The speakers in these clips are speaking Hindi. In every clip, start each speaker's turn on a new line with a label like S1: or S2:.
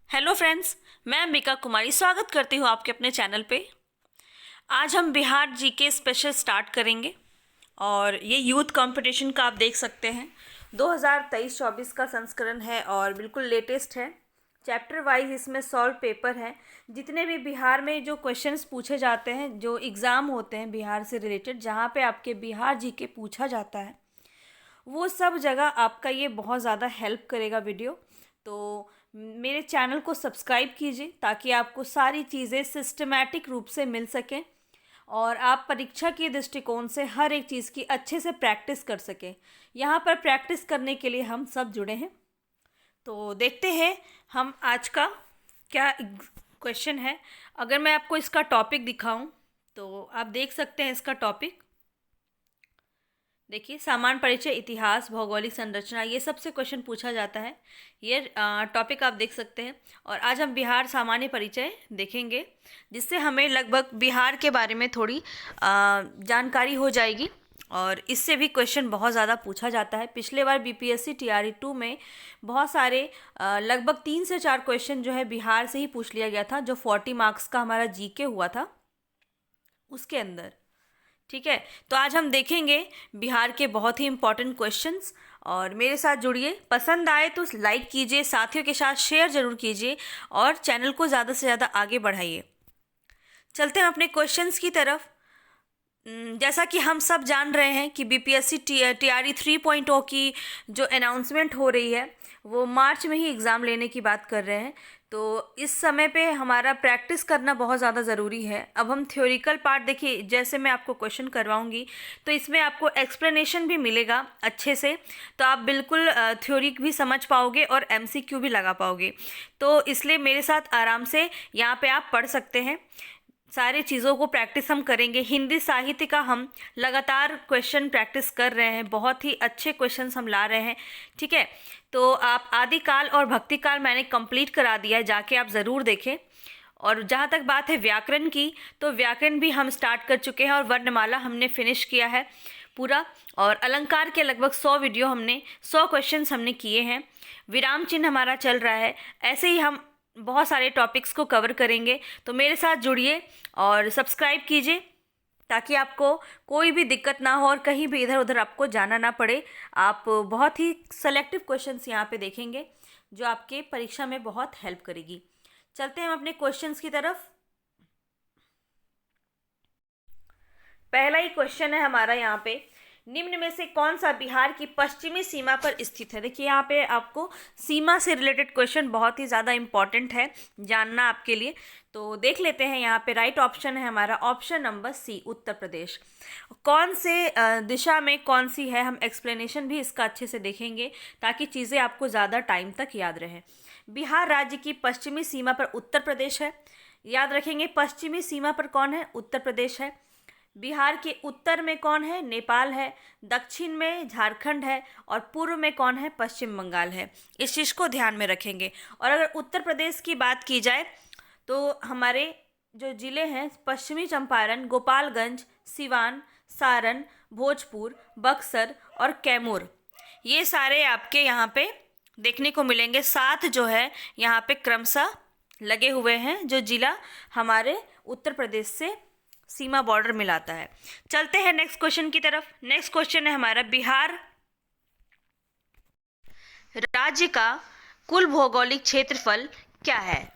S1: हेलो फ्रेंड्स, मैं अंबिका कुमारी स्वागत करती हूँ आपके अपने चैनल पे। आज हम बिहार जीके स्पेशल स्टार्ट करेंगे और ये यूथ कंपटीशन का आप देख सकते हैं 2023-24 का संस्करण है और बिल्कुल लेटेस्ट है। चैप्टर वाइज इसमें सॉल्व पेपर है। जितने भी बिहार में जो क्वेश्चंस पूछे जाते हैं, जो एग्ज़ाम होते हैं बिहार से रिलेटेड, जहाँ पे आपके बिहार जीके पूछा जाता है, वो सब जगह आपका ये बहुत ज़्यादा हेल्प करेगा वीडियो। तो मेरे चैनल को सब्सक्राइब कीजिए ताकि आपको सारी चीज़ें सिस्टमैटिक रूप से मिल सकें और आप परीक्षा के दृष्टिकोण से हर एक चीज़ की अच्छे से प्रैक्टिस कर सकें। यहाँ पर प्रैक्टिस करने के लिए हम सब जुड़े हैं। तो देखते हैं हम आज का क्या क्वेश्चन है। अगर मैं आपको इसका टॉपिक दिखाऊं तो आप देख सकते हैं इसका टॉपिक। देखिए, सामान्य परिचय, इतिहास, भौगोलिक संरचना, ये सबसे क्वेश्चन पूछा जाता है। ये टॉपिक आप देख सकते हैं। और आज हम बिहार सामान्य परिचय देखेंगे, जिससे हमें लगभग बिहार के बारे में थोड़ी जानकारी हो जाएगी। और इससे भी क्वेश्चन बहुत ज़्यादा पूछा जाता है। पिछले बार बीपीएससी टीआरई 2 में बहुत सारे लगभग 3 से 4 क्वेश्चन जो है बिहार से ही पूछ लिया गया था, जो 40 मार्क्स का हमारा जीके हुआ था उसके अंदर। ठीक है, तो आज हम देखेंगे बिहार के बहुत ही इम्पोर्टेंट क्वेश्चंस। और मेरे साथ जुड़िए। पसंद आए तो लाइक कीजिए, साथियों के साथ शेयर जरूर कीजिए और चैनल को ज़्यादा से ज़्यादा आगे बढ़ाइए। चलते हैं अपने क्वेश्चंस की तरफ। जैसा कि हम सब जान रहे हैं कि बीपीएससी टीआरई 3.0 की जो अनाउंसमेंट हो रही है वो मार्च में ही एग्ज़ाम लेने की बात कर रहे हैं। तो इस समय पे हमारा प्रैक्टिस करना बहुत ज़्यादा ज़रूरी है। अब हम थ्योरिकल पार्ट देखिए, जैसे मैं आपको क्वेश्चन करवाऊंगी तो इसमें आपको एक्सप्लेनेशन भी मिलेगा अच्छे से, तो आप बिल्कुल थ्योरी भी समझ पाओगे और एमसीक्यू भी लगा पाओगे। तो इसलिए मेरे साथ आराम से यहाँ पे आप पढ़ सकते हैं। सारी चीज़ों को प्रैक्टिस हम करेंगे। हिंदी साहित्य का हम लगातार क्वेश्चन प्रैक्टिस कर रहे हैं, बहुत ही अच्छे क्वेश्चंस हम ला रहे हैं। ठीक है, तो आप आदिकाल और भक्तिकाल मैंने कंप्लीट करा दिया है, जाके आप ज़रूर देखें। और जहाँ तक बात है व्याकरण की, तो व्याकरण भी हम स्टार्ट कर चुके हैं और वर्णमाला हमने फिनिश किया है पूरा। और अलंकार के लगभग 100 वीडियो हमने 100 क्वेश्चंस हमने किए हैं। विराम चिन्ह हमारा चल रहा है। ऐसे ही हम बहुत सारे टॉपिक्स को कवर करेंगे। तो मेरे साथ जुड़िए और सब्सक्राइब कीजिए ताकि आपको कोई भी दिक्कत ना हो और कहीं भी इधर उधर आपको जाना ना पड़े। आप बहुत ही सेलेक्टिव क्वेश्चंस यहाँ पे देखेंगे जो आपके परीक्षा में बहुत हेल्प करेगी। चलते हैं हम अपने क्वेश्चंस की तरफ। पहला ही क्वेश्चन है हमारा यहाँ पे, निम्न में से कौन सा बिहार की पश्चिमी सीमा पर स्थित है। देखिए, यहाँ पे आपको सीमा से रिलेटेड क्वेश्चन बहुत ही ज़्यादा इंपॉर्टेंट है जानना आपके लिए। तो देख लेते हैं। यहाँ पे राइट ऑप्शन है हमारा option number C, Uttar Pradesh. कौन से दिशा में कौन सी है, हम एक्सप्लेनेशन भी इसका अच्छे से देखेंगे ताकि चीज़ें आपको ज़्यादा टाइम तक याद रहें। बिहार राज्य की पश्चिमी सीमा पर उत्तर प्रदेश है। याद रखेंगे, पश्चिमी सीमा पर कौन है, उत्तर प्रदेश है। बिहार के उत्तर में कौन है, नेपाल है। दक्षिण में झारखंड है और पूर्व में कौन है, पश्चिम बंगाल है। इस चीज़ को ध्यान में रखेंगे। और अगर उत्तर प्रदेश की बात की जाए तो हमारे जो ज़िले हैं, पश्चिमी चंपारण, गोपालगंज, सिवान, सारण, भोजपुर, बक्सर और कैमूर, ये सारे आपके यहाँ पे देखने को मिलेंगे। 7 जो है यहाँ पे क्रमशः लगे हुए हैं, जो जिला हमारे उत्तर प्रदेश से सीमा बॉर्डर मिलाता है। चलते हैं नेक्स्ट क्वेश्चन की तरफ। नेक्स्ट क्वेश्चन है हमारा, बिहार राज्य का कुल भौगोलिक क्षेत्रफल क्या है।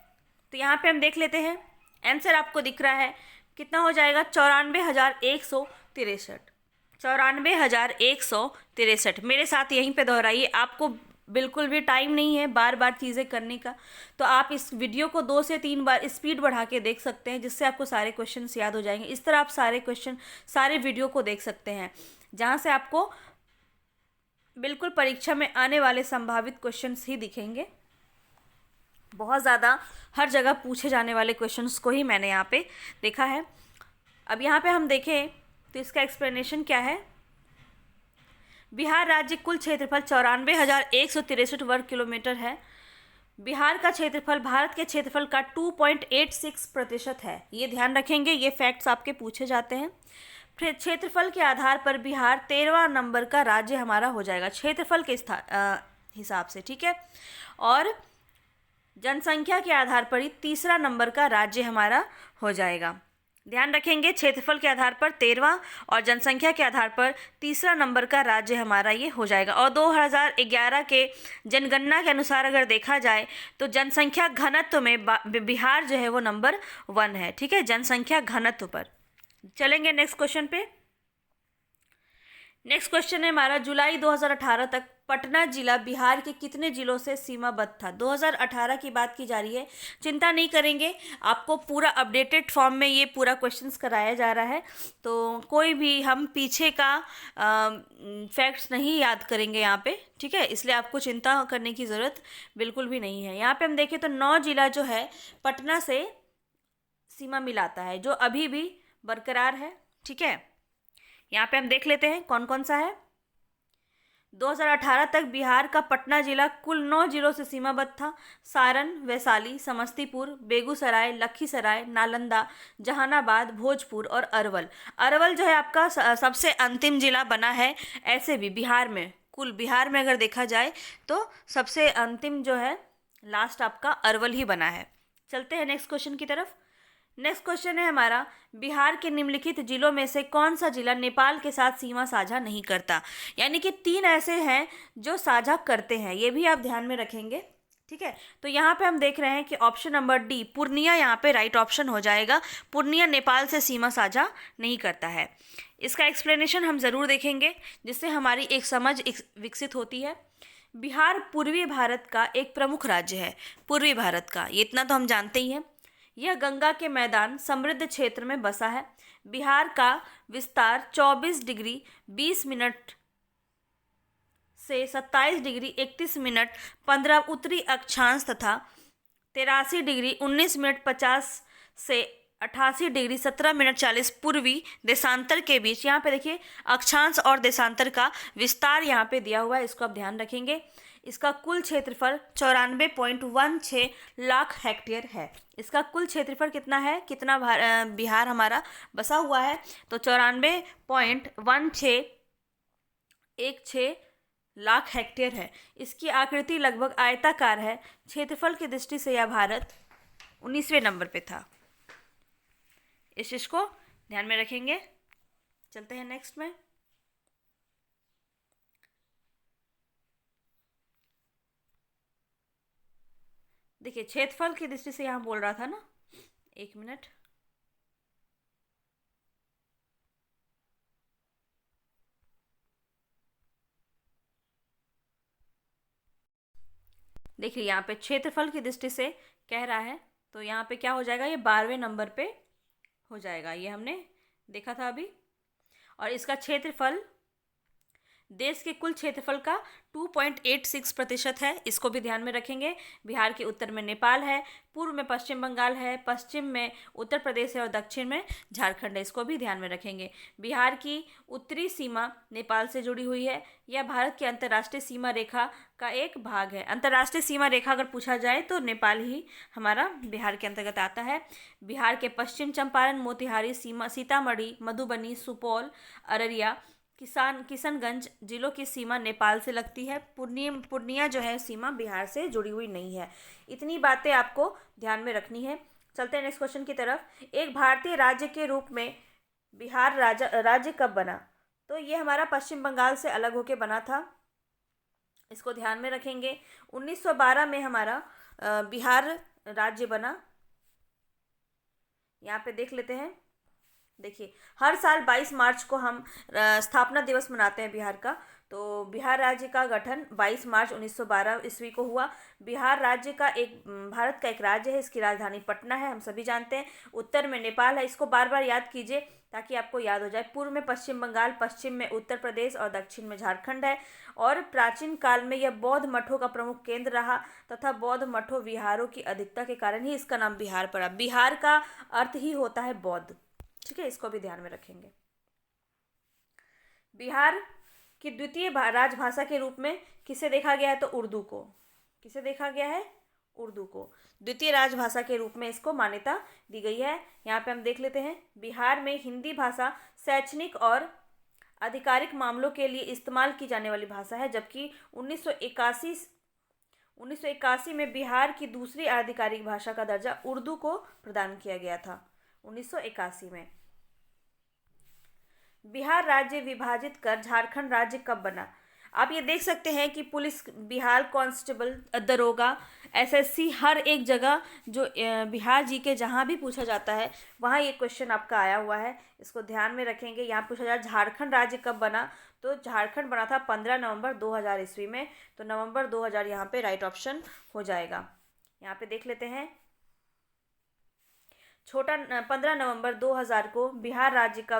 S1: तो यहाँ पे हम देख लेते हैं। आंसर आपको दिख रहा है, कितना हो जाएगा, 94,163। 94,163। मेरे साथ यहीं पे दोहराइए। आपको बिल्कुल भी टाइम नहीं है बार बार चीज़ें करने का, तो आप इस वीडियो को 2 से 3 बार स्पीड बढ़ा के देख सकते हैं, जिससे आपको सारे क्वेश्चंस याद हो जाएंगे। इस तरह आप सारे क्वेश्चन, सारे वीडियो को देख सकते हैं, जहाँ से आपको बिल्कुल परीक्षा में आने वाले संभावित क्वेश्चंस ही दिखेंगे। बहुत ज़्यादा हर जगह पूछे जाने वाले क्वेश्चंस को ही मैंने यहाँ पे देखा है। अब यहाँ पे हम देखें तो इसका एक्सप्लेनेशन क्या है। बिहार राज्य कुल क्षेत्रफल 94,163 वर्ग किलोमीटर है। बिहार का क्षेत्रफल भारत के क्षेत्रफल का 2.86% है। ये ध्यान रखेंगे, ये फैक्ट्स आपके पूछे जाते हैं। फिर क्षेत्रफल के आधार पर बिहार 13वां नंबर का राज्य हमारा हो जाएगा क्षेत्रफल के हिसाब से। ठीक है, और जनसंख्या के आधार पर ही तीसरा नंबर का राज्य हमारा हो जाएगा। ध्यान रखेंगे, क्षेत्रफल के आधार पर 13वां और जनसंख्या के आधार पर तीसरा नंबर का राज्य हमारा ये हो जाएगा। और 2011 के जनगणना के अनुसार अगर देखा जाए तो जनसंख्या घनत्व में बिहार जो है वो नंबर 1 है। ठीक है, जनसंख्या घनत्व पर। चलेंगे नेक्स्ट क्वेश्चन पे। नेक्स्ट क्वेश्चन है हमारा, जुलाई 2018 तक पटना जिला बिहार के कितने जिलों से सीमाबद्ध था? 2018 की बात की जा रही है। चिंता नहीं करेंगे, आपको पूरा अपडेटेड फॉर्म में ये पूरा क्वेश्चंस कराया जा रहा है, तो कोई भी हम पीछे का फैक्ट्स नहीं याद करेंगे यहाँ पे। ठीक है, इसलिए आपको चिंता करने की ज़रूरत बिल्कुल भी नहीं है। यहाँ पे हम देखें तो 9 जिला जो है पटना से सीमा मिलाता है, जो अभी भी बरकरार है। ठीक है, यहाँ पे हम देख लेते हैं कौन कौन सा है। 2018 तक बिहार का पटना जिला कुल 9 जिलों से सीमाबद्ध था। सारण, वैशाली, समस्तीपुर, बेगूसराय, लखीसराय, नालंदा, जहानाबाद, भोजपुर और अरवल। अरवल जो है आपका सबसे अंतिम जिला बना है। ऐसे भी बिहार में, कुल बिहार में अगर देखा जाए तो सबसे अंतिम जो है लास्ट आपका अरवल ही बना है। चलते हैं नेक्स्ट क्वेश्चन की तरफ। नेक्स्ट क्वेश्चन है हमारा, बिहार के निम्नलिखित जिलों में से कौन सा जिला नेपाल के साथ सीमा साझा नहीं करता? यानी कि 3 ऐसे हैं जो साझा करते हैं, ये भी आप ध्यान में रखेंगे। ठीक है, तो यहाँ पे हम देख रहे हैं कि ऑप्शन नंबर डी पूर्णिया यहाँ पे राइट ऑप्शन हो जाएगा। पूर्णिया नेपाल से सीमा साझा नहीं करता है। इसका एक्सप्लेनेशन हम ज़रूर देखेंगे, जिससे हमारी एक समझ विकसित होती है। बिहार पूर्वी भारत का एक प्रमुख राज्य है। पूर्वी भारत का, ये इतना तो हम जानते ही हैं। यह गंगा के मैदान समृद्ध क्षेत्र में बसा है। बिहार का विस्तार 24 डिग्री 20 मिनट से 27 डिग्री 31 मिनट 15 उत्तरी अक्षांश तथा 83 डिग्री 19 मिनट 50 से 88 डिग्री 17 मिनट 40 पूर्वी देशांतर के बीच। यहाँ पे देखिए अक्षांश और देशांतर का विस्तार यहाँ पे दिया हुआ है, इसको आप ध्यान रखेंगे। इसका कुल क्षेत्रफल 94.16 लाख हेक्टेयर है। इसका कुल क्षेत्रफल कितना है, कितना बिहार हमारा बसा हुआ है, तो 94.1616 लाख हेक्टेयर है। इसकी आकृति लगभग आयताकार है। क्षेत्रफल की दृष्टि से यह भारत 19वें नंबर पे था। इस चीज को ध्यान में रखेंगे। चलते हैं नेक्स्ट में। देखिए क्षेत्रफल की दृष्टि से यहाँ बोल रहा था ना, 1 मिनट। देखिए यहाँ पे क्षेत्रफल की दृष्टि से कह रहा है, तो यहाँ पे क्या हो जाएगा, ये 12वें नंबर पे हो जाएगा। ये हमने देखा था अभी। और इसका क्षेत्रफल देश के कुल क्षेत्रफल का 2.86% है। इसको भी ध्यान में रखेंगे। बिहार के उत्तर में नेपाल है, पूर्व में पश्चिम बंगाल है, पश्चिम में उत्तर प्रदेश है और दक्षिण में झारखंड है। इसको भी ध्यान में रखेंगे। बिहार की उत्तरी सीमा नेपाल से जुड़ी हुई है। यह भारत की अंतर्राष्ट्रीय सीमा रेखा का एक भाग है। अंतर्राष्ट्रीय सीमा रेखा अगर पूछा जाए तो नेपाल ही हमारा बिहार के अंतर्गत आता है। बिहार के पश्चिम चंपारण, मोतिहारी, सीतामढ़ी, मधुबनी, सुपौल, अररिया, किशनगंज जिलों की सीमा नेपाल से लगती है। पूर्णिया जो है सीमा बिहार से जुड़ी हुई नहीं है। इतनी बातें आपको ध्यान में रखनी है। चलते हैं नेक्स्ट क्वेश्चन की तरफ। एक भारतीय राज्य के रूप में बिहार राज्य कब बना? तो ये हमारा पश्चिम बंगाल से अलग होकर बना था। इसको ध्यान में रखेंगे। 1912 में हमारा बिहार राज्य बना। यहाँ पे देख लेते हैं। देखिए हर साल 22 मार्च को हम स्थापना दिवस मनाते हैं बिहार का। तो बिहार राज्य का गठन 22 मार्च 1912 ईस्वी को हुआ। बिहार राज्य का भारत का एक राज्य है। इसकी राजधानी पटना है, हम सभी जानते हैं। उत्तर में नेपाल है। इसको बार बार याद कीजिए ताकि आपको याद हो जाए। पूर्व में पश्चिम बंगाल, पश्चिम में उत्तर प्रदेश और दक्षिण में झारखंड है। और प्राचीन काल में यह बौद्ध मठों का प्रमुख केंद्र रहा तथा बौद्ध मठों विहारों की अधिकता के कारण ही इसका नाम बिहार पड़ा। बिहार का अर्थ ही होता है बौद्ध। ठीक है, इसको भी ध्यान में रखेंगे। बिहार की द्वितीय राजभाषा के रूप में किसे देखा गया है? तो उर्दू को। किसे देखा गया है? उर्दू को द्वितीय राजभाषा के रूप में इसको मान्यता दी गई है। यहाँ पे हम देख लेते हैं। बिहार में हिंदी भाषा शैक्षणिक और आधिकारिक मामलों के लिए इस्तेमाल की जाने वाली भाषा है, जबकि 1981 में बिहार की दूसरी आधिकारिक भाषा का दर्जा उर्दू को प्रदान किया गया था, 1981 में। बिहार राज्य विभाजित कर झारखंड राज्य कब बना? आप ये देख सकते हैं कि पुलिस, बिहार कांस्टेबल, दरोगा, एसएससी, हर एक जगह जो बिहार जी के जहाँ भी पूछा जाता है वहाँ ये क्वेश्चन आपका आया हुआ है। इसको ध्यान में रखेंगे। यहाँ पूछा जाए झारखंड राज्य कब बना, तो झारखंड बना था 15 नवंबर 2000 ईस्वी में। तो नवंबर 2000 यहाँ पे राइट ऑप्शन हो जाएगा। यहाँ पे देख लेते हैं। 15 नवंबर 2000 को बिहार राज्य का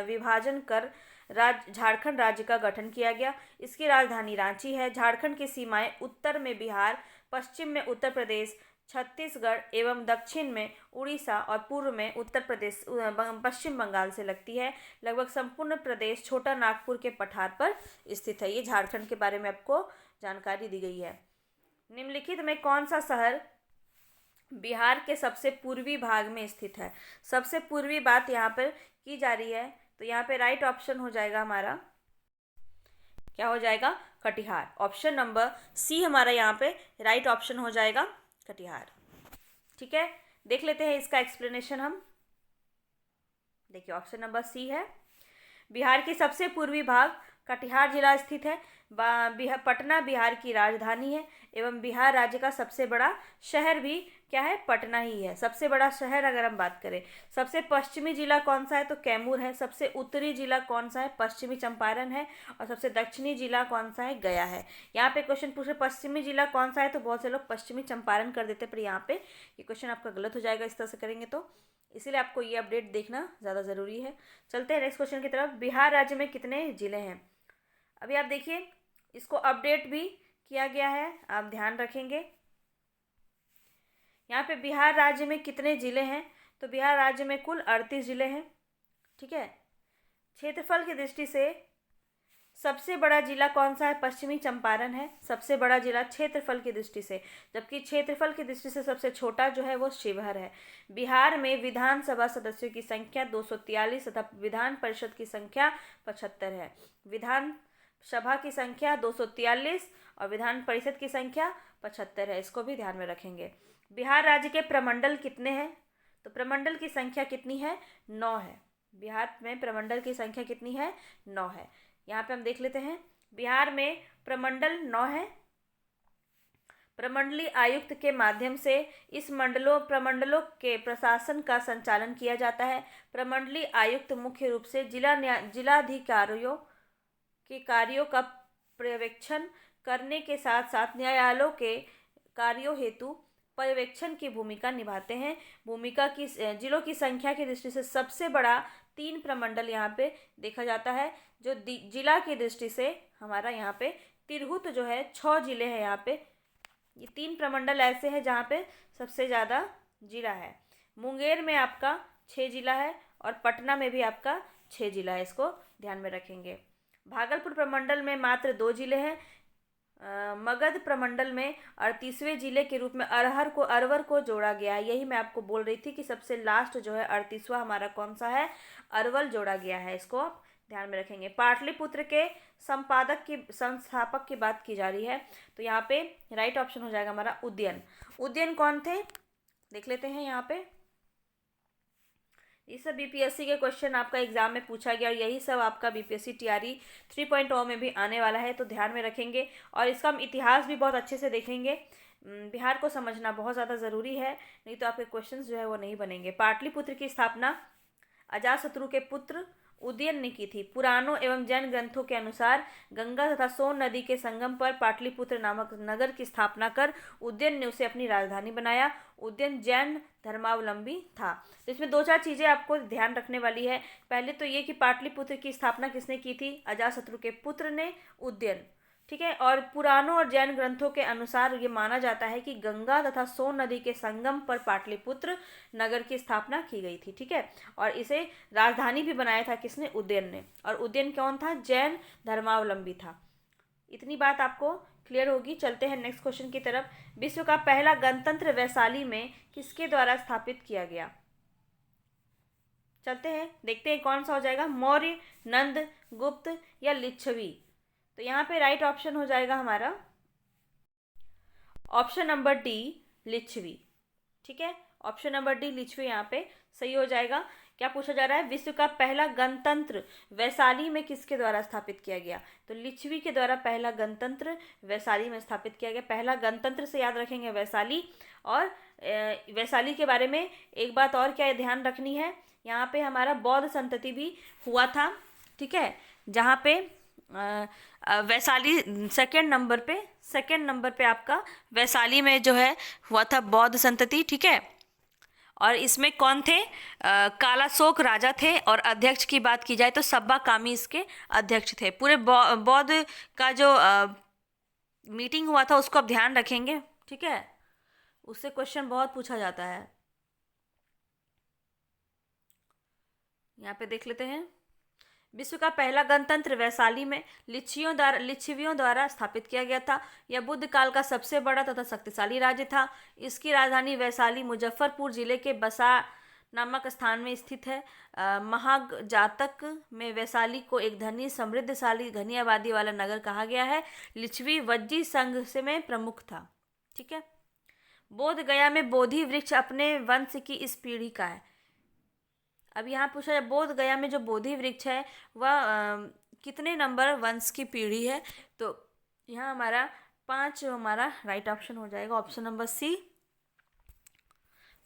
S1: विभाजन कर झारखंड राज्य का गठन किया गया। इसकी राजधानी रांची है। झारखंड की सीमाएं उत्तर में बिहार, पश्चिम में उत्तर प्रदेश, छत्तीसगढ़ एवं दक्षिण में उड़ीसा और पूर्व में उत्तर प्रदेश, पश्चिम बंगाल से लगती है। लगभग संपूर्ण प्रदेश छोटा नागपुर के पठार पर स्थित है। ये झारखंड के बारे में आपको जानकारी दी गई है। निम्नलिखित में कौन सा शहर बिहार के सबसे पूर्वी भाग में स्थित है? सबसे पूर्वी बात यहाँ पर की जा रही है, तो यहाँ पे राइट ऑप्शन हो जाएगा हमारा, क्या हो जाएगा? कटिहार। ऑप्शन नंबर सी हमारा यहाँ पे राइट ऑप्शन हो जाएगा, कटिहार। ठीक है, देख लेते हैं इसका एक्सप्लेनेशन हम। देखिए, ऑप्शन नंबर सी है। बिहार की सबसे पूर्वी भाग कटिहार जिला स्थित है। पटना बिहार की राजधानी है एवं बिहार राज्य का सबसे बड़ा शहर भी क्या है? पटना ही है। सबसे बड़ा शहर अगर हम बात करें। सबसे पश्चिमी जिला कौन सा है? तो कैमूर है। सबसे उत्तरी जिला कौन सा है? पश्चिमी चंपारण है। और सबसे दक्षिणी जिला कौन सा है? गया है। यहाँ पे क्वेश्चन पूछे पश्चिमी जिला कौन सा है, तो बहुत से लोग पश्चिमी चंपारण कर देते, पर यहाँ पे ये क्वेश्चन आपका गलत हो जाएगा इस तरह से करेंगे तो। इसीलिए आपको ये अपडेट देखना ज़्यादा ज़रूरी है। चलते हैं नेक्स्ट क्वेश्चन की तरफ। बिहार राज्य में कितने जिले हैं? अभी आप देखिए, इसको अपडेट भी किया गया है, आप ध्यान रखेंगे। यहाँ पे बिहार राज्य में कितने जिले हैं? तो बिहार राज्य में कुल 38 जिले हैं। ठीक है। क्षेत्रफल की दृष्टि से सबसे बड़ा जिला कौन सा है? पश्चिमी चंपारण है सबसे बड़ा जिला क्षेत्रफल की दृष्टि से, जबकि क्षेत्रफल की दृष्टि से सबसे छोटा जो है वो शिवहर है। बिहार में विधानसभा सदस्यों की संख्या 243 तथा विधान परिषद की संख्या 75 है। विधान सभा की संख्या 243 और विधान परिषद की संख्या 75 है। इसको भी ध्यान में रखेंगे। बिहार राज्य के प्रमंडल कितने हैं? तो प्रमंडल की संख्या कितनी है? 9 है। बिहार में प्रमंडल की संख्या कितनी है? 9 है। यहाँ पे हम देख लेते हैं। बिहार में प्रमंडल 9 है। प्रमंडलीय आयुक्त के माध्यम से इस प्रमंडलों के प्रशासन का संचालन किया जाता है। प्रमंडलीय आयुक्त मुख्य रूप से जिलाधिकारियों के कार्यों का पर्यवेक्षण करने के साथ साथ न्यायालयों के कार्यों हेतु पर्यवेक्षण की भूमिका निभाते हैं। जिलों की संख्या की दृष्टि से सबसे बड़ा 3 प्रमंडल यहाँ पे देखा जाता है। जो जिला की दृष्टि से हमारा यहाँ पे तिरहुत जो है 6 जिले हैं। यहाँ पे ये 3 प्रमंडल ऐसे हैं जहाँ पे सबसे ज़्यादा जिला है। मुंगेर में आपका 6 जिला है और पटना में भी आपका 6 जिला है। इसको ध्यान में रखेंगे। भागलपुर प्रमंडल में मात्र 2 जिले हैं। मगध प्रमंडल में 38वें जिले के रूप में अरवर को जोड़ा गया है। यही मैं आपको बोल रही थी कि सबसे लास्ट जो है 38वां हमारा कौन सा है? अरवल जोड़ा गया है। इसको आप ध्यान में रखेंगे। पाटलिपुत्र के संस्थापक की बात की जा रही है, तो यहाँ पे राइट ऑप्शन हो जाएगा हमारा उदयन। उदयन कौन थे? देख लेते हैं। यहाँ पे ये सब बीपीएससी के क्वेश्चन आपका एग्जाम में पूछा गया और यही सब आपका बीपीएससी टीआरई 3.0 में भी आने वाला है, तो ध्यान में रखेंगे। और इसका हम इतिहास भी बहुत अच्छे से देखेंगे। बिहार को समझना बहुत ज़्यादा ज़रूरी है, नहीं तो आपके क्वेश्चंस जो है वो नहीं बनेंगे। पाटलिपुत्र की स्थापना अजातशत्रु के पुत्र उदयन ने की थी। पुराणों एवं जैन ग्रंथों के अनुसार गंगा तथा सोन नदी के संगम पर पाटलिपुत्र नामक नगर की स्थापना कर उदयन ने उसे अपनी राजधानी बनाया। उदयन जैन धर्मावलंबी था। तो इसमें 2-4 चीज़ें आपको ध्यान रखने वाली है। पहले तो ये कि पाटलिपुत्र की स्थापना किसने की थी? अजातशत्रु के पुत्र ने, उदयन। ठीक है। और पुराणों और जैन ग्रंथों के अनुसार ये माना जाता है कि गंगा तथा सोन नदी के संगम पर पाटलिपुत्र नगर की स्थापना की गई थी। ठीक है। और इसे राजधानी भी बनाया था किसने? उदयन ने। और उदयन कौन था? जैन धर्मावलंबी था। इतनी बात आपको क्लियर होगी। चलते हैं नेक्स्ट क्वेश्चन की तरफ। विश्व का पहला गणतंत्र वैशाली में किसके द्वारा स्थापित किया गया? चलते हैं, देखते हैं कौन सा हो जाएगा। मौर्य, नंद, गुप्त या लिच्छवी? तो यहाँ पे राइट ऑप्शन हो जाएगा हमारा ऑप्शन नंबर डी लिच्छवी। ठीक है, ऑप्शन नंबर डी लिच्छवी यहाँ पे सही हो जाएगा। क्या पूछा जा रहा है, विश्व का पहला गणतंत्र वैशाली में किसके द्वारा स्थापित किया गया? तो लिच्छवी के द्वारा पहला गणतंत्र वैशाली में स्थापित किया गया। पहला गणतंत्र से याद रखेंगे वैशाली। और वैशाली के बारे में एक बात और क्या ध्यान रखनी है, यहाँ पे हमारा बौद्ध संतति भी हुआ था। ठीक है, जहाँ पे वैशाली सेकेंड नंबर पे आपका वैशाली में जो है हुआ था बौद्ध संतति। ठीक है, और इसमें कौन थे? कालाशोक राजा थे। और अध्यक्ष की बात की जाए तो सब्बा कामी इसके अध्यक्ष थे। पूरे बौद्ध का जो मीटिंग हुआ था उसको आप ध्यान रखेंगे। ठीक है, उससे क्वेश्चन बहुत पूछा जाता है। यहाँ पे देख लेते हैं, विश्व का पहला गणतंत्र वैशाली में लिच्छवियों द्वारा स्थापित किया गया था। यह बुद्ध काल का सबसे बड़ा तथा शक्तिशाली राज्य था। इसकी राजधानी वैशाली मुजफ्फरपुर जिले के बसा नामक स्थान में स्थित है। महाजातक में वैशाली को एक धनी समृद्धशाली घनी आबादी वाला नगर कहा गया है। लिच्छवी वज्जी संघ से में प्रमुख था। ठीक है, बोध गया में बोधि वृक्ष अपने वंश की इस पीढ़ी का है। अब यहाँ पूछा जाए बोध गया में जो बोधि वृक्ष है वह कितने नंबर वंश की पीढ़ी है? तो यहाँ हमारा 5 हमारा राइट ऑप्शन हो जाएगा, ऑप्शन नंबर सी,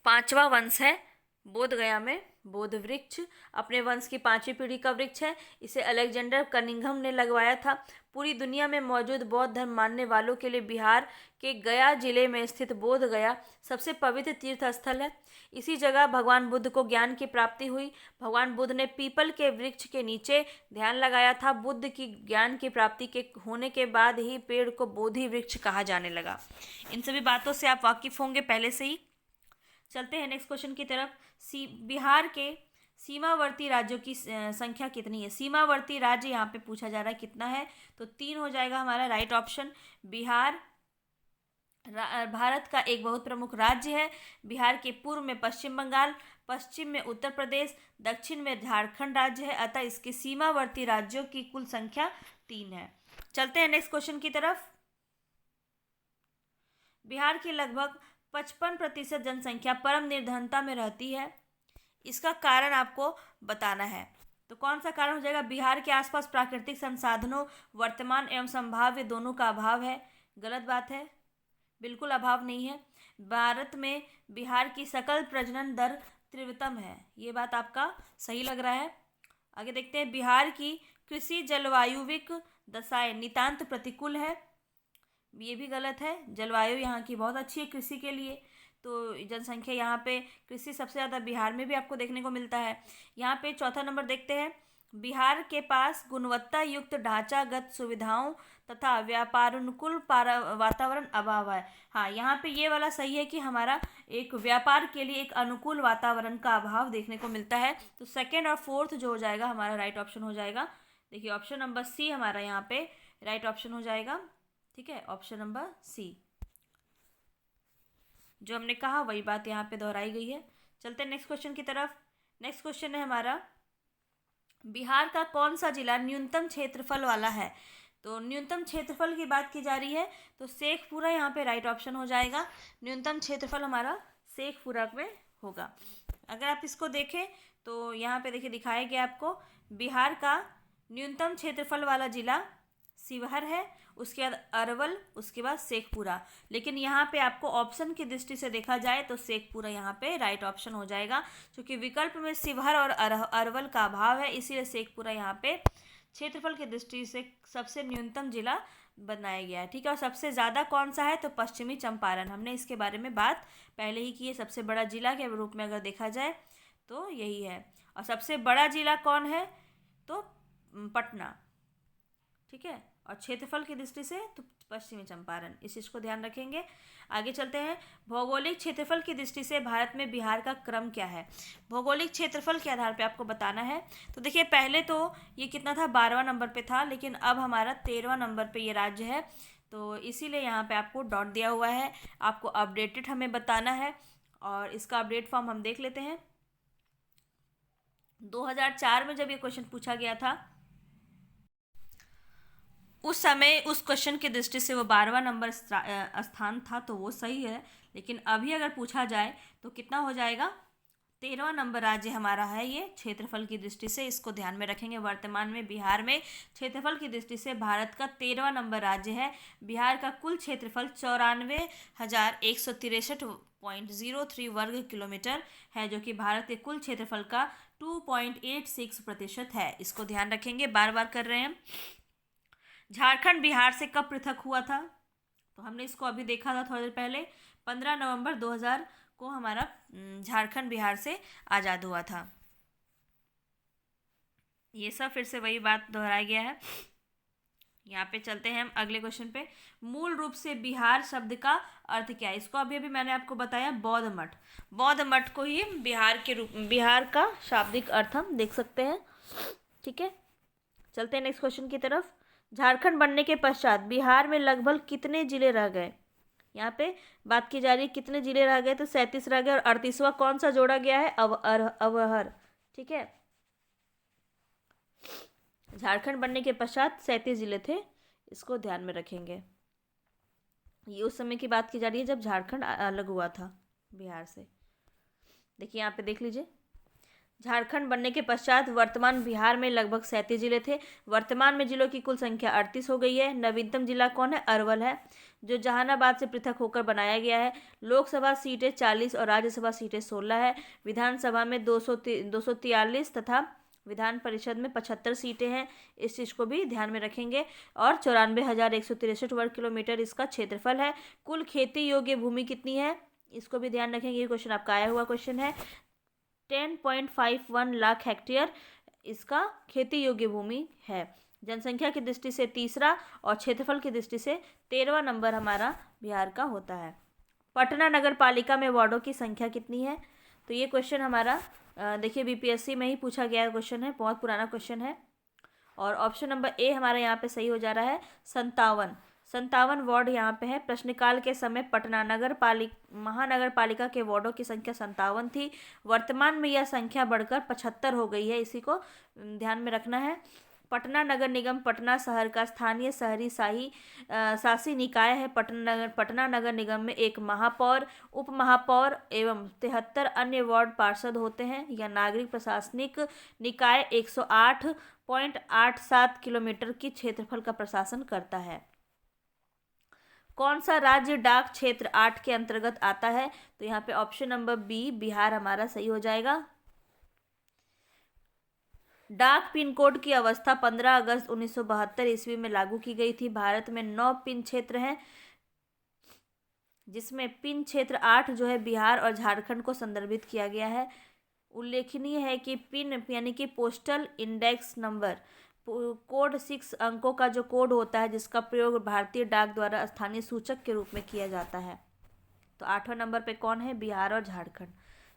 S1: 5वां वंश है बोध गया में बोध वृक्ष। अपने वंश की 5वीं पीढ़ी का वृक्ष है। इसे अलेक्जेंडर कनिंघम ने लगवाया था। पूरी दुनिया में मौजूद बौद्ध धर्म मानने वालों के लिए बिहार के गया जिले में स्थित बोध गया सबसे पवित्र तीर्थ स्थल है। इसी जगह भगवान बुद्ध को ज्ञान की प्राप्ति हुई। भगवान बुद्ध ने पीपल के वृक्ष के नीचे ध्यान लगाया था। बुद्ध की ज्ञान की प्राप्ति के होने के बाद ही पेड़ को बोधि वृक्ष कहा जाने लगा। इन सभी बातों से आप वाकिफ होंगे पहले से ही। चलते हैं नेक्स्ट क्वेश्चन की तरफ। बिहार के सीमावर्ती राज्यों की संख्या कितनी है? सीमावर्ती राज्य यहाँ पे पूछा जा रहा है कितना है, तो 3 हो जाएगा हमारा राइट ऑप्शन। बिहार भारत का एक बहुत प्रमुख राज्य है। बिहार के पूर्व में पश्चिम बंगाल, पश्चिम में उत्तर प्रदेश, दक्षिण में झारखंड राज्य है। अतः इसके सीमावर्ती राज्यों की कुल संख्या 3 है। चलते हैं नेक्स्ट क्वेश्चन की तरफ। बिहार की लगभग 55% जनसंख्या परम निर्धनता में रहती है। इसका कारण आपको बताना है। तो कौन सा कारण हो जाएगा? बिहार के आसपास प्राकृतिक संसाधनों वर्तमान एवं संभाव्य दोनों का अभाव है। गलत बात है, बिल्कुल अभाव नहीं है। भारत में बिहार की सकल प्रजनन दर तीव्रतम है। ये बात आपका सही लग रहा है। आगे देखते हैं, बिहार की कृषि जलवायुविक दशाएं नितांत प्रतिकूल है। ये भी गलत है। जलवायु यहाँ की बहुत अच्छी है कृषि के लिए। तो जनसंख्या यहाँ पे कृषि सबसे ज़्यादा बिहार में भी आपको देखने को मिलता है। यहाँ पे चौथा नंबर देखते हैं, बिहार के पास गुणवत्ता युक्त ढांचागत सुविधाओं तथा व्यापारानुकूल वातावरण अभाव है। हाँ, यहाँ पे ये वाला सही है कि हमारा एक व्यापार के लिए एक अनुकूल वातावरण का अभाव देखने को मिलता है। तो सेकेंड और फोर्थ जो हो जाएगा हमारा राइट ऑप्शन हो जाएगा। देखिए ऑप्शन नंबर सी हमारा यहाँ पे राइट ऑप्शन हो जाएगा। ठीक है, ऑप्शन नंबर सी, जो हमने कहा वही बात यहाँ पे दोहराई गई है। चलते हैं नेक्स्ट क्वेश्चन की तरफ। नेक्स्ट क्वेश्चन है हमारा, बिहार का कौन सा जिला न्यूनतम क्षेत्रफल वाला है? तो न्यूनतम क्षेत्रफल की बात की जा रही है तो शेखपुरा यहाँ पे राइट ऑप्शन हो जाएगा। न्यूनतम क्षेत्रफल हमारा शेखपुरा में होगा। अगर आप इसको देखें तो यहाँ पे देखिए दिखाया गया आपको, बिहार का न्यूनतम क्षेत्रफल वाला जिला शिवहर है, उसके बाद अरवल, उसके बाद शेखपुरा। लेकिन यहाँ पे आपको ऑप्शन की दृष्टि से देखा जाए तो शेखपुरा यहाँ पे राइट ऑप्शन हो जाएगा, क्योंकि विकल्प में शिवहर और अरवल का अभाव है, इसीलिए शेखपुरा यहाँ पे क्षेत्रफल की दृष्टि से सबसे न्यूनतम जिला बनाया गया है। ठीक है, और सबसे ज़्यादा कौन सा है? तो पश्चिमी चंपारण। हमने इसके बारे में बात पहले ही की है। सबसे बड़ा जिला के रूप में अगर देखा जाए तो यही है। और सबसे बड़ा जिला कौन है? तो पटना। ठीक है, और क्षेत्रफल की दृष्टि से तो पश्चिमी चंपारण। इस चीज़ को ध्यान रखेंगे। आगे चलते हैं, भौगोलिक क्षेत्रफल की दृष्टि से भारत में बिहार का क्रम क्या है? भौगोलिक क्षेत्रफल के आधार पे आपको बताना है। तो देखिए पहले तो ये कितना था, 12वां नंबर पे था, लेकिन अब हमारा 13वां नंबर पे ये राज्य है। तो इसीलिए यहाँ पे आपको डॉट दिया हुआ है। आपको अपडेटेड हमें बताना है, और इसका अपडेट फॉर्म हम देख लेते हैं। 2004 में जब ये क्वेश्चन पूछा गया था उस समय उस क्वेश्चन की दृष्टि से वो 12वां नंबर स्थान था, तो वो सही है। लेकिन अभी अगर पूछा जाए तो कितना हो जाएगा, 13वां नंबर राज्य हमारा है ये क्षेत्रफल की दृष्टि से, इसको ध्यान में रखेंगे। वर्तमान में बिहार में क्षेत्रफल की दृष्टि से भारत का 13वां नंबर राज्य है। बिहार का कुल क्षेत्रफल 94,163.03 वर्ग किलोमीटर है, जो कि भारत के कुल क्षेत्रफल का 2.86% है। इसको ध्यान रखेंगे, बार बार कर रहे हैं। झारखंड बिहार से कब पृथक हुआ था, तो हमने इसको अभी देखा था थोड़ी देर पहले। 15 नवंबर 2000 को हमारा झारखंड बिहार से आज़ाद हुआ था। ये सब फिर से वही बात दोहराया गया है। यहाँ पे चलते हैं हम अगले क्वेश्चन पे। मूल रूप से बिहार शब्द का अर्थ क्या है, इसको अभी अभी मैंने आपको बताया, बौद्ध मठ। बौद्ध मठ को ही बिहार का शाब्दिक अर्थ हम देख सकते हैं। ठीक है, चलते हैं नेक्स्ट क्वेश्चन की तरफ। झारखंड बनने के पश्चात बिहार में लगभग कितने जिले रह गए, यहाँ पे बात की जा रही है कितने जिले रह गए, तो 37 रह गए, और 38वां कौन सा जोड़ा गया है, अवहर। ठीक है, झारखंड बनने के पश्चात 37 जिले थे, इसको ध्यान में रखेंगे। ये उस समय की बात की जा रही है जब झारखंड अलग हुआ था बिहार से। देखिए यहाँ पे देख लीजिए, झारखंड बनने के पश्चात वर्तमान बिहार में लगभग 37 जिले थे। वर्तमान में जिलों की कुल संख्या 38 हो गई है। नवीनतम जिला कौन है, अरवल है, जो जहानाबाद से पृथक होकर बनाया गया है। लोकसभा सीटें 40 और राज्यसभा सीटें 16 है। विधानसभा में 243 तथा विधान परिषद में 75 सीटें हैं, इस चीज़ को भी ध्यान में रखेंगे। और 94,163 वर्ग किलोमीटर इसका क्षेत्रफल है। कुल खेती योग्य भूमि कितनी है, इसको भी ध्यान रखेंगे, ये क्वेश्चन आपका आया हुआ क्वेश्चन है। 10.51 लाख हेक्टेयर इसका खेती योग्य भूमि है। जनसंख्या की दृष्टि से तीसरा और क्षेत्रफल की दृष्टि से 13वां नंबर हमारा बिहार का होता है। पटना नगर पालिका में वार्डों की संख्या कितनी है, तो ये क्वेश्चन हमारा देखिए बीपीएससी में ही पूछा गया क्वेश्चन है, बहुत पुराना क्वेश्चन है। और ऑप्शन नंबर ए हमारा यहाँ पे सही हो जा रहा है, 57 वार्ड यहाँ पे है। प्रश्नकाल के समय पटना महानगर पालिका के वार्डों की संख्या 57 थी। वर्तमान में यह संख्या बढ़कर 75 हो गई है, इसी को ध्यान में रखना है। पटना नगर निगम पटना शहर का स्थानीय शहरी शासी निकाय है। पटना नगर निगम में एक महापौर, उप महापौर एवं 73 अन्य वार्ड पार्षद होते हैं। यह नागरिक प्रशासनिक निकाय 108.87 किलोमीटर की क्षेत्रफल का प्रशासन करता है। कौन सा राज्य डाक क्षेत्र 8 के अंतर्गत आता है, तो यहाँ पे ऑप्शन नंबर बी बिहार हमारा सही हो जाएगा। डाक पिन कोड की अवस्था 15 अगस्त 1972 ईस्वी में लागू की गई थी। भारत में 9 पिन क्षेत्र हैं, जिसमें पिन क्षेत्र 8 जो है बिहार और झारखंड को संदर्भित किया गया है। उल्लेखनीय है कि पिन यानी कि पोस्टल इंडेक्स नंबर कोड 6 अंकों का जो कोड होता है, जिसका प्रयोग भारतीय डाक द्वारा स्थानीय सूचक के रूप में किया जाता है। तो 8वां नंबर पे कौन है, बिहार और झारखंड,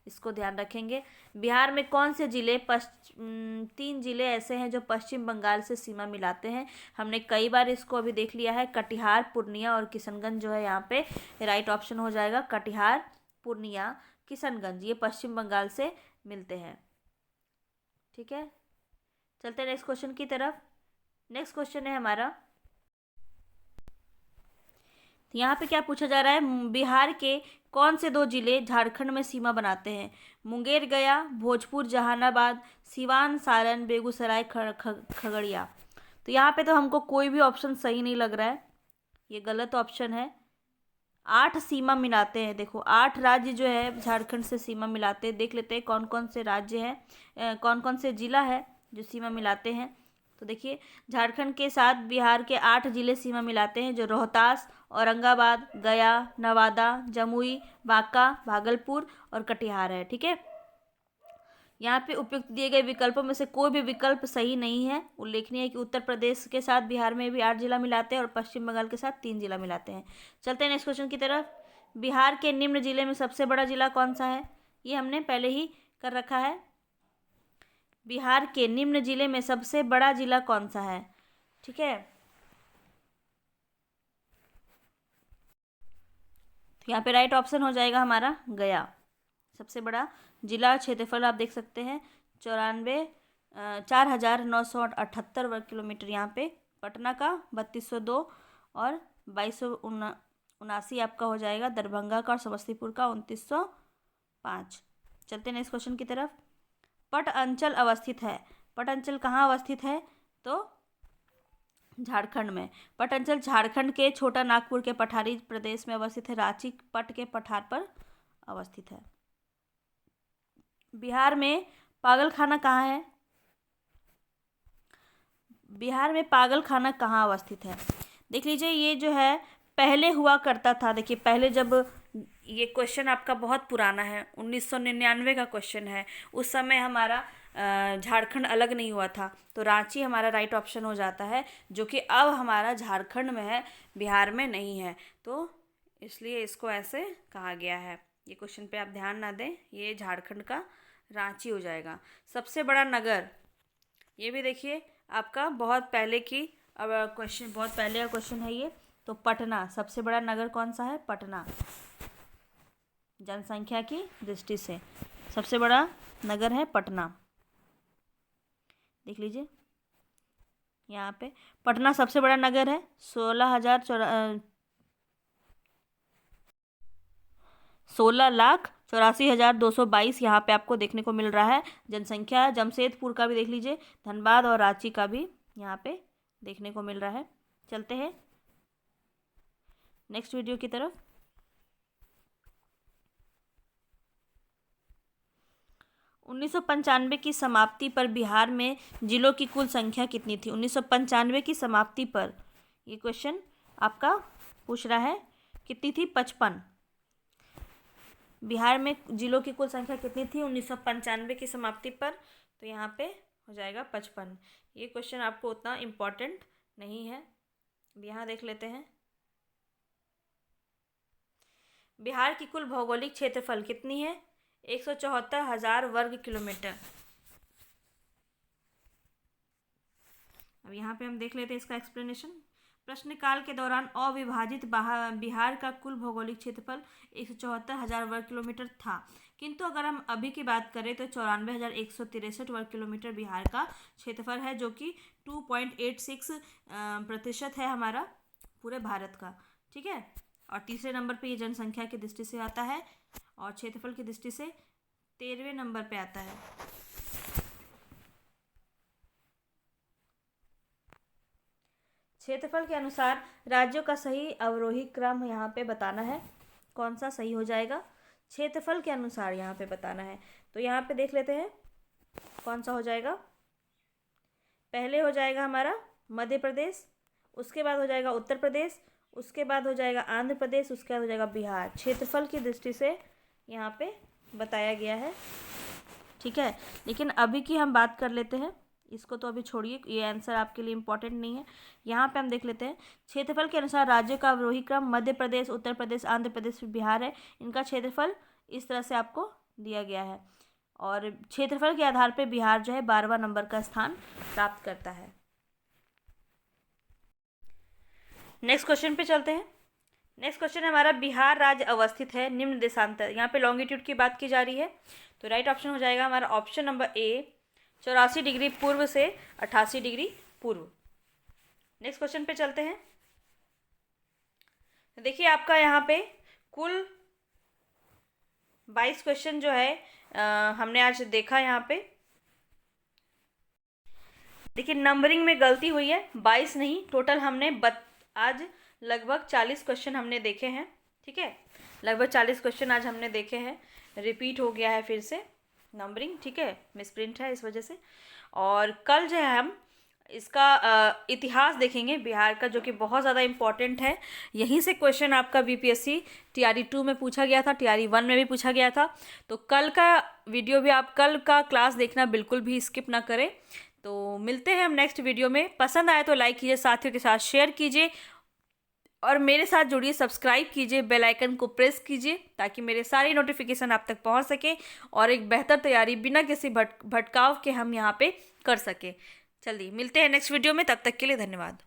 S1: इसको ध्यान रखेंगे। बिहार में कौन से जिले 3 जिले ऐसे हैं जो पश्चिम बंगाल से सीमा मिलाते हैं, हमने कई बार इसको अभी देख लिया है। कटिहार, पूर्णिया और किशनगंज जो है यहाँ पे राइट ऑप्शन हो जाएगा। कटिहार, पूर्णिया, किशनगंज ये पश्चिम बंगाल से मिलते हैं। ठीक है, चलते हैं नेक्स्ट क्वेश्चन की तरफ। नेक्स्ट क्वेश्चन है हमारा, यहाँ पे क्या पूछा जा रहा है, बिहार के कौन से 2 जिले झारखंड में सीमा बनाते हैं। मुंगेर, गया, भोजपुर, जहानाबाद, सिवान, सारण, बेगूसराय, खगड़िया। तो यहाँ पे तो हमको कोई भी ऑप्शन सही नहीं लग रहा है, ये गलत ऑप्शन है। 8 सीमा मिलाते हैं, देखो 8 राज्य जो है झारखंड से सीमा मिलाते हैं। देख लेते हैं कौन कौन से राज्य हैं, कौन कौन से जिला है जो सीमा मिलाते हैं। तो देखिए झारखंड के साथ बिहार के 8 जिले सीमा मिलाते हैं, जो रोहतास, औरंगाबाद, गया, नवादा, जमुई, बांका, भागलपुर और कटिहार है। ठीक है, यहाँ पे उपयुक्त दिए गए विकल्पों में से कोई भी विकल्प सही नहीं है। उल्लेखनीय है कि उत्तर प्रदेश के साथ बिहार में भी 8 जिला मिलाते हैं और पश्चिम बंगाल के साथ 3 जिला मिलाते हैं। चलते हैं नेक्स्ट क्वेश्चन की तरफ। बिहार के निम्न जिले में सबसे बड़ा जिला कौन सा है, ये हमने पहले ही कर रखा है। बिहार के निम्न जिले में सबसे बड़ा जिला कौन सा है, ठीक है। तो यहाँ पे राइट ऑप्शन हो जाएगा हमारा गया, सबसे बड़ा जिला। क्षेत्रफल आप देख सकते हैं 4,978 वर्ग किलोमीटर यहाँ पे पटना का 3202 और 2279 आपका हो जाएगा दरभंगा का और समस्तीपुर का 2905। चलते हैं नेक्स्ट क्वेश्चन की तरफ। पट अंचल अवस्थित है, पट अंचल कहाँ अवस्थित है? तो झारखंड में। पट अंचल झारखंड के छोटा नागपुर के पठारी प्रदेश में अवस्थित है, रांची पट के पठार पर अवस्थित है। बिहार में पागलखाना कहाँ है? बिहार में पागलखाना कहाँ अवस्थित है? देख लीजिए, ये जो है पहले हुआ करता था। देखिए पहले जब, ये क्वेश्चन आपका बहुत पुराना है, 1999 का क्वेश्चन है। उस समय हमारा झारखंड अलग नहीं हुआ था, तो रांची हमारा राइट ऑप्शन हो जाता है, जो कि अब हमारा झारखंड में है, बिहार में नहीं है, तो इसलिए इसको ऐसे कहा गया है। ये क्वेश्चन पे आप ध्यान ना दें, ये झारखंड का रांची हो जाएगा। सबसे बड़ा नगर, ये भी देखिए आपका बहुत पहले की क्वेश्चन, बहुत पहले का क्वेश्चन है ये। तो पटना, सबसे बड़ा नगर कौन सा है? पटना। जनसंख्या की दृष्टि से सबसे बड़ा नगर है पटना। देख लीजिए यहाँ पे पटना सबसे बड़ा नगर है। 16,84,222 यहाँ पे आपको देखने को मिल रहा है जनसंख्या। जमशेदपुर का भी देख लीजिए, धनबाद और रांची का भी यहाँ पे देखने को मिल रहा है। चलते हैं नेक्स्ट वीडियो की तरफ। 1995 की समाप्ति पर बिहार में जिलों की कुल संख्या कितनी थी? 1995 की समाप्ति पर ये क्वेश्चन आपका पूछ रहा है, कितनी थी? 55। बिहार में जिलों की कुल संख्या कितनी थी 1995 की समाप्ति पर? तो यहाँ पे हो जाएगा 55। ये क्वेश्चन आपको उतना इम्पोर्टेंट नहीं है, यहाँ देख लेते हैं। बिहार की कुल भौगोलिक क्षेत्रफल कितनी है? 174,000 वर्ग किलोमीटर। अब यहाँ पे हम देख लेते हैं इसका एक्सप्लेनेशन। प्रश्नकाल के दौरान अविभाजित बिहार का कुल भौगोलिक क्षेत्रफल 174,000 वर्ग किलोमीटर था, किंतु अगर हम अभी की बात करें तो 94,163 वर्ग किलोमीटर बिहार का क्षेत्रफल है, जो कि 2.86% है हमारा पूरे भारत का। ठीक है, और तीसरे नंबर पे ये जनसंख्या की दृष्टि से आता है, और क्षेत्रफल की दृष्टि से 13वें नंबर पे आता है। क्षेत्रफल के अनुसार राज्यों का सही अवरोही क्रम यहाँ पे बताना है। कौन सा सही हो जाएगा? क्षेत्रफल के अनुसार यहाँ पे बताना है। तो यहाँ पे देख लेते हैं कौन सा हो जाएगा। पहले हो जाएगा हमारा मध्य प्रदेश, उसके बाद हो जाएगा उत्तर प्रदेश, उसके बाद हो जाएगा आंध्र प्रदेश, उसके बाद हो जाएगा बिहार। क्षेत्रफल की दृष्टि से यहाँ पे बताया गया है। ठीक है, लेकिन अभी की हम बात कर लेते हैं, इसको तो अभी छोड़िए, ये आंसर आपके लिए इम्पोर्टेंट नहीं है। यहाँ पे हम देख लेते हैं क्षेत्रफल के अनुसार राज्यों का अवरोही क्रम मध्य प्रदेश, उत्तर प्रदेश, आंध्र प्रदेश, बिहार है। इनका क्षेत्रफल इस तरह से आपको दिया गया है, और क्षेत्रफल के आधार पर बिहार जो है 12वां नंबर का स्थान प्राप्त करता है। नेक्स्ट क्वेश्चन पे चलते हैं। नेक्स्ट क्वेश्चन हमारा, बिहार राज्य अवस्थित है निम्न देशांतर। यहाँ पे लॉन्गिट्यूड की बात की जा रही है, तो राइट ऑप्शन हो जाएगा हमारा ऑप्शन नंबर ए, 84 डिग्री पूर्व से 88 डिग्री पूर्व। नेक्स्ट क्वेश्चन पे चलते हैं। देखिए आपका यहाँ पे कुल 22 क्वेश्चन जो है हमने आज देखा। यहाँ पे देखिए नंबरिंग में गलती हुई है, 22 नहीं, टोटल हमने आज लगभग 40 क्वेश्चन हमने देखे हैं। ठीक है, लगभग 40 क्वेश्चन आज हमने देखे हैं। रिपीट हो गया है फिर से नंबरिंग, ठीक है, मिसप्रिंट है इस वजह से। और कल जो है हम इसका इतिहास देखेंगे बिहार का, जो कि बहुत ज़्यादा इम्पॉर्टेंट है। यहीं से क्वेश्चन आपका बीपीएससी टीआरई 2 में पूछा गया था, टीआरई 1 में भी पूछा गया था। तो कल का वीडियो भी आप, कल का क्लास देखना बिल्कुल भी स्किप ना करें। तो मिलते हैं हम नेक्स्ट वीडियो में। पसंद आए तो लाइक कीजिए, साथियों के साथ शेयर कीजिए, और मेरे साथ जुड़िए, सब्सक्राइब कीजिए, बेल आइकन को प्रेस कीजिए, ताकि मेरे सारी नोटिफिकेशन आप तक पहुंच सके और एक बेहतर तैयारी बिना किसी भटकाव के हम यहाँ पे कर सके। चलिए मिलते हैं नेक्स्ट वीडियो में, तब तक के लिए धन्यवाद।